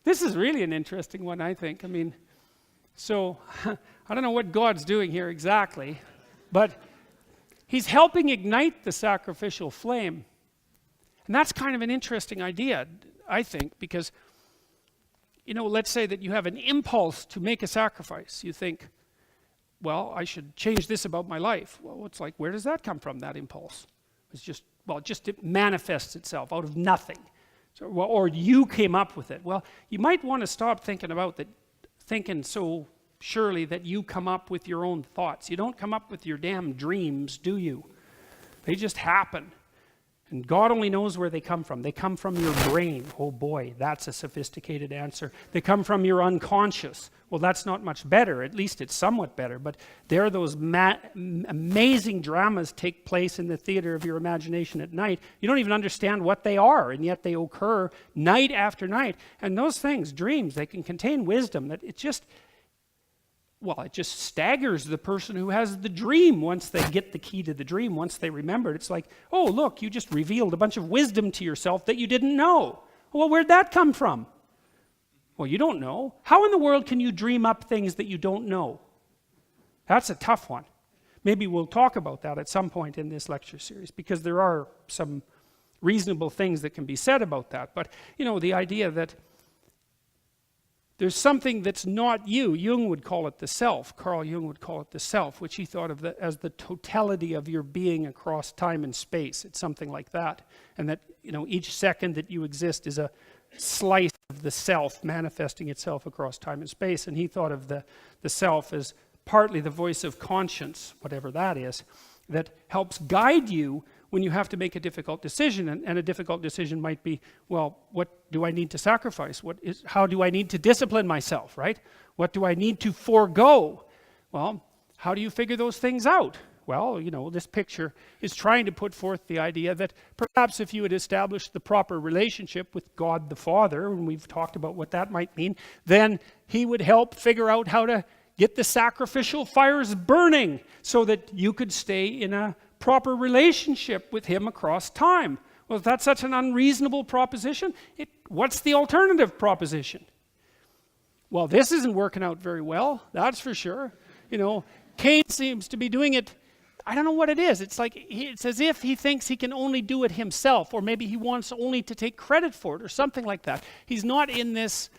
This is really an interesting one, I think. I mean, so I don't know what God's doing here exactly, but he's helping ignite the sacrificial flame. And that's kind of an interesting idea, I think, because, let's say that you have an impulse to make a sacrifice. You think, well, I should change this about my life. Well, it's like, where does that come from, that impulse? It's just, it manifests itself out of nothing. So, or you came up with it. Well, you might want to stop thinking about that, thinking so surely that you come up with your own thoughts. You don't come up with your damn dreams, do you? They just happen. And God only knows where they come from. They come from your brain. Oh boy, that's a sophisticated answer. They come from your unconscious. Well, that's not much better. At least it's somewhat better. But there those amazing dramas take place in the theater of your imagination at night. You don't even understand what they are, and yet they occur night after night. And those things, dreams, they can contain wisdom that it just staggers the person who has the dream once they get the key to the dream, once they remember it. It's like, oh, look, you just revealed a bunch of wisdom to yourself that you didn't know. Well, where'd that come from? Well, you don't know. How in the world can you dream up things that you don't know? That's a tough one. Maybe we'll talk about that at some point in this lecture series, because there are some reasonable things that can be said about that. But, the idea that there's something that's not you. Jung would call it the self. Carl Jung would call it the self, which he thought of as the totality of your being across time and space. It's something like that. And that, each second that you exist is a slice of the self manifesting itself across time and space. And he thought of the self as partly the voice of conscience, whatever that is, that helps guide you when you have to make a difficult decision. And a difficult decision might be, well, what do I need to sacrifice? How do I need to discipline myself, right? What do I need to forego? Well, how do you figure those things out? Well, this picture is trying to put forth the idea that perhaps if you had established the proper relationship with God the Father, and we've talked about what that might mean, then he would help figure out how to get the sacrificial fires burning so that you could stay in a proper relationship with him across time. Well, if that's such an unreasonable proposition, what's the alternative proposition? Well, this isn't working out very well, that's for sure. Cain seems to be doing it, I don't know what it is. It's like, it's as if he thinks he can only do it himself, or maybe he wants only to take credit for it, or something like that. He's not in this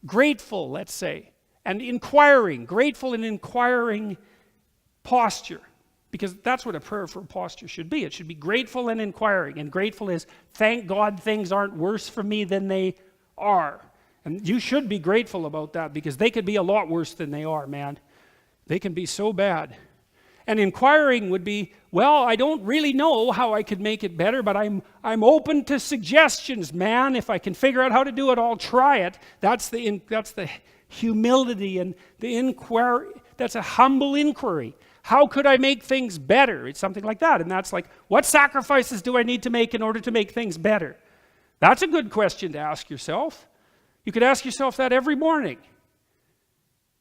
grateful, let's say, and grateful and inquiring posture, because that's what a prayer for a posture should be. It should be grateful and inquiring, and grateful is, thank God things aren't worse for me than they are. And you should be grateful about that, because they could be a lot worse than they are, man. They can be so bad. And inquiring would be, well, I don't really know how I could make it better, but I'm open to suggestions, man. If I can figure out how to do it, I'll try it. That's the humility and the inquiry. That's a humble inquiry. How could I make things better? It's something like that. And that's like, what sacrifices do I need to make in order to make things better? That's a good question to ask yourself. You could ask yourself that every morning.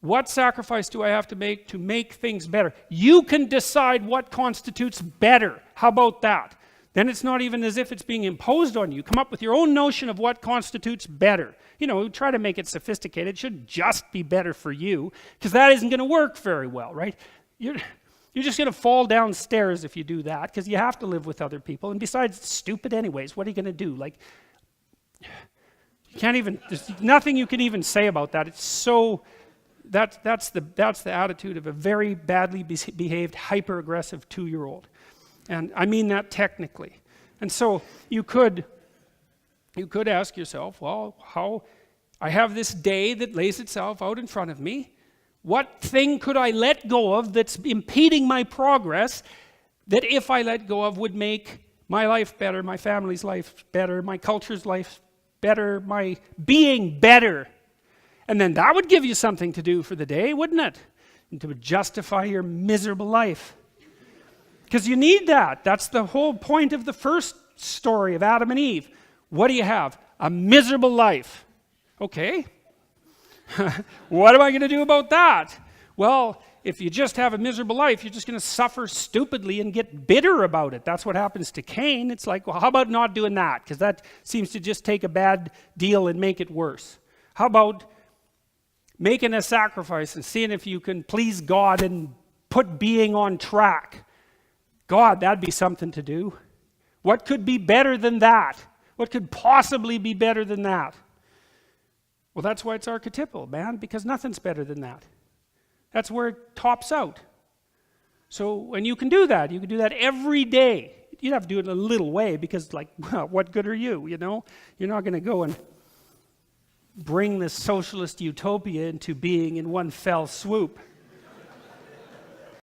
What sacrifice do I have to make things better? You can decide what constitutes better. How about that? Then it's not even as if it's being imposed on you. Come up with your own notion of what constitutes better. Try to make it sophisticated. It shouldn't just be better for you, because that isn't going to work very well, right? You're just going to fall downstairs if you do that, because you have to live with other people. And besides, it's stupid anyways. What are you going to do? Like, there's nothing you can even say about that. It's so, that's the attitude of a very badly behaved, hyper-aggressive 2-year-old. And I mean that technically. And so you could ask yourself, well, how I have this day that lays itself out in front of me. What thing could I let go of that's impeding my progress, that if I let go of would make my life better, my family's life better, my culture's life better, my being better? And then that would give you something to do for the day, wouldn't it? And to justify your miserable life. Because you need that. That's the whole point of the first story of Adam and Eve. What do you have? A miserable life. Okay. What am I going to do about that? Well, if you just have a miserable life, you're just going to suffer stupidly and get bitter about it. That's what happens to Cain. It's like, well, how about not doing that? Because that seems to just take a bad deal and make it worse. How about making a sacrifice and seeing if you can please God and put being on track? God, that'd be something to do. What could be better than that? What could possibly be better than that? Well, that's why it's archetypal, man, because nothing's better than that. That's where it tops out. So when you can do that every day. You'd have to do it in a little way because, like, well, what good are you, you know? You're not going to go and bring this socialist utopia into being in one fell swoop.